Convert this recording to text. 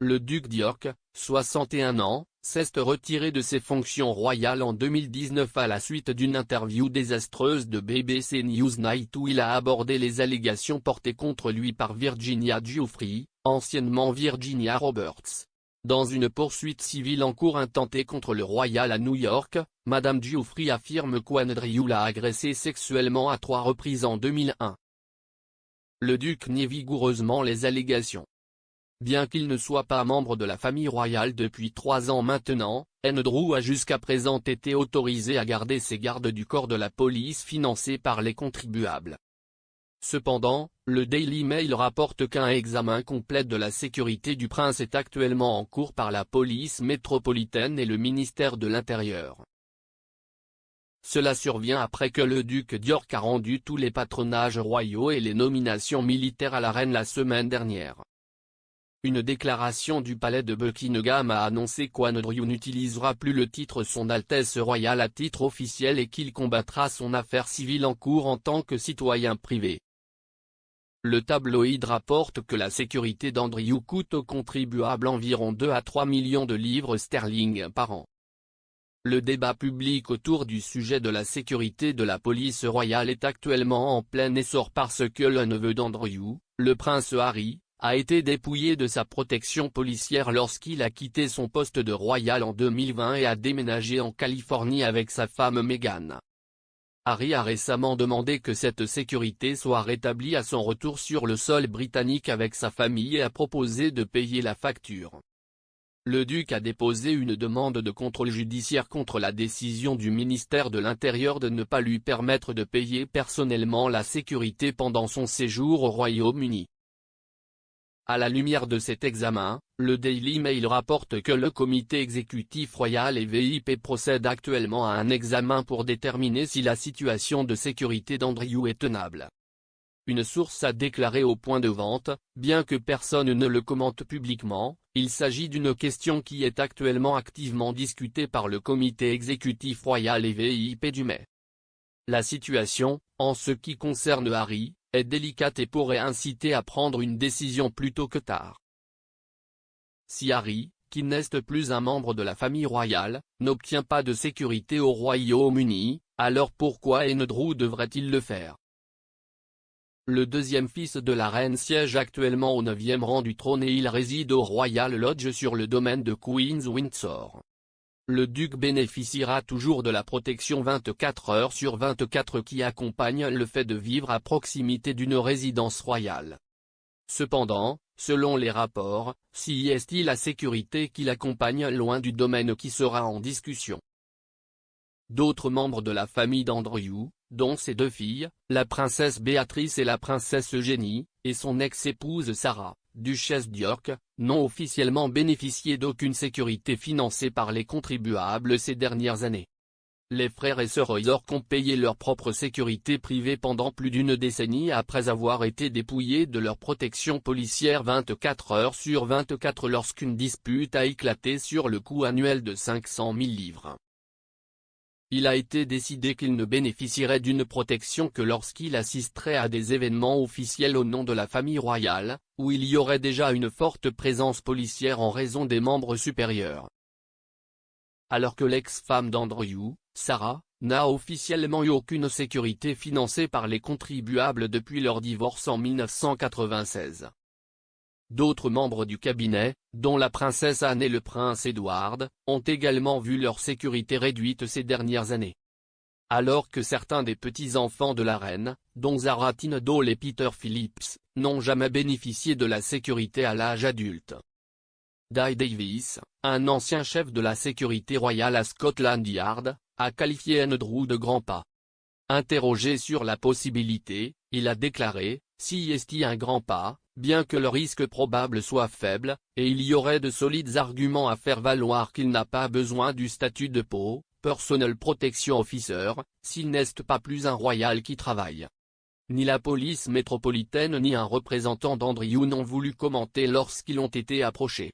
Le duc d'York, 61 ans, s'est retiré de ses fonctions royales en 2019 à la suite d'une interview désastreuse de BBC Newsnight où il a abordé les allégations portées contre lui par Virginia Giuffre, anciennement Virginia Roberts. Dans une poursuite civile en cours intentée contre le royal à New York, Madame Giuffre affirme qu'Andrew l'a agressé sexuellement à 3 reprises en 2001. Le duc nie vigoureusement les allégations. Bien qu'il ne soit pas membre de la famille royale depuis 3 ans maintenant, Andrew a jusqu'à présent été autorisé à garder ses gardes du corps de la police financés par les contribuables. Cependant, le Daily Mail rapporte qu'un examen complet de la sécurité du prince est actuellement en cours par la police métropolitaine et le ministère de l'Intérieur. Cela survient après que le duc d'York a rendu tous les patronages royaux et les nominations militaires à la reine la semaine dernière. Une déclaration du palais de Buckingham a annoncé qu'Andrew n'utilisera plus le titre Son Altesse royale à titre officiel et qu'il combattra son affaire civile en cours en tant que citoyen privé. Le tabloïd rapporte que la sécurité d'Andrew coûte aux contribuables environ 2 à 3 millions de livres sterling par an. Le débat public autour du sujet de la sécurité de la police royale est actuellement en plein essor parce que le neveu d'Andrew, le prince Harry, a été dépouillé de sa protection policière lorsqu'il a quitté son poste de royal en 2020 et a déménagé en Californie avec sa femme Meghan. Harry a récemment demandé que cette sécurité soit rétablie à son retour sur le sol britannique avec sa famille et a proposé de payer la facture. Le duc a déposé une demande de contrôle judiciaire contre la décision du ministère de l'Intérieur de ne pas lui permettre de payer personnellement la sécurité pendant son séjour au Royaume-Uni. À la lumière de cet examen, le Daily Mail rapporte que le comité exécutif royal et VIP procède actuellement à un examen pour déterminer si la situation de sécurité d'Andrew est tenable. Une source a déclaré au Point de Vente, bien que personne ne le commente publiquement, il s'agit d'une question qui est actuellement activement discutée par le comité exécutif royal et VIP du Mai. La situation, en ce qui concerne Harry, est délicate et pourrait inciter à prendre une décision plus tôt que tard. Si Harry, qui n'est plus un membre de la famille royale, n'obtient pas de sécurité au Royaume-Uni, alors pourquoi Andrew devrait-il le faire? Le deuxième fils de la reine siège actuellement au 9e rang du trône et il réside au Royal Lodge sur le domaine de Queen's Windsor. Le duc bénéficiera toujours de la protection 24 heures sur 24 qui accompagne le fait de vivre à proximité d'une résidence royale. Cependant, selon les rapports, si est la sécurité qui l'accompagne loin du domaine qui sera en discussion. D'autres membres de la famille d'Andrew, dont ses 2 filles, la princesse Béatrice et la princesse Eugénie, et son ex-épouse Sarah, duchesse d'York, n'ont officiellement bénéficié d'aucune sécurité financée par les contribuables ces dernières années. Les frères et sœurs York ont payé leur propre sécurité privée pendant plus d'une décennie après avoir été dépouillés de leur protection policière 24 heures sur 24 lorsqu'une dispute a éclaté sur le coût annuel de 500 000 livres. Il a été décidé qu'il ne bénéficierait d'une protection que lorsqu'il assisterait à des événements officiels au nom de la famille royale, où il y aurait déjà une forte présence policière en raison des membres supérieurs. Alors que l'ex-femme d'Andrew, Sarah, n'a officiellement eu aucune sécurité financée par les contribuables depuis leur divorce en 1996. D'autres membres du cabinet, dont la princesse Anne et le prince Edward, ont également vu leur sécurité réduite ces dernières années. Alors que certains des petits-enfants de la reine, dont Zara Tindall et Peter Phillips, n'ont jamais bénéficié de la sécurité à l'âge adulte. Dai Davis, un ancien chef de la sécurité royale à Scotland Yard, a qualifié Andrew de grand pas. Interrogé sur la possibilité, il a déclaré, si est un grand pas, bien que le risque probable soit faible, et il y aurait de solides arguments à faire valoir qu'il n'a pas besoin du statut de Personal Protection Officer, s'il n'est pas plus un royal qui travaille. Ni la police métropolitaine ni un représentant d'Andrew n'ont voulu commenter lorsqu'ils ont été approchés.